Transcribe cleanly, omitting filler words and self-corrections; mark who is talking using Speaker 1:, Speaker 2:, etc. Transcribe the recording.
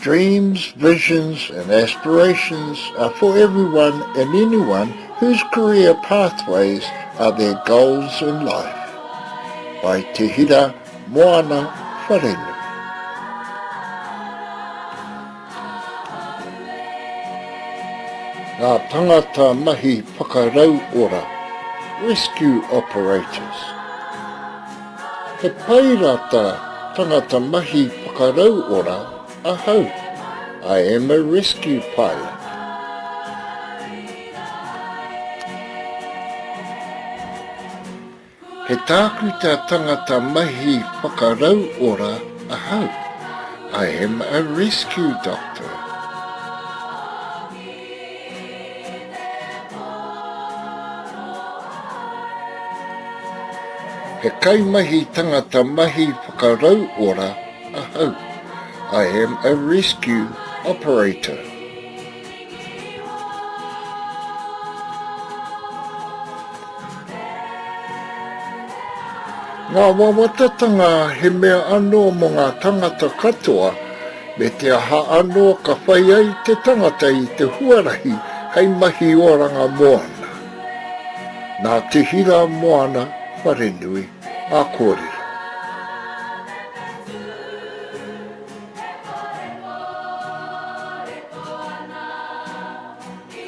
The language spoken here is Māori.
Speaker 1: Dreams, visions and aspirations are for everyone and anyone whose career pathways are their goals in life. By Te Hira Moana Wharenui. Ngā tangata mahi whakarau ora, rescue operators. He pairata tangata mahi whakarau ora, ahau. I am a rescue pilot. He tākuta tangata mahi whakarau ora, ahau. I am a rescue doctor. He kaimahi tangata mahi whakarau ora, ahau. I am a rescue operator. Ngā wawatatanga he mea anō mo ngā tangata katoa, me te aha anō ka whai ai te tangata i te huarahi hei mahi oranga moana. Nā Te Hira Moana Wharenui, a kōrero.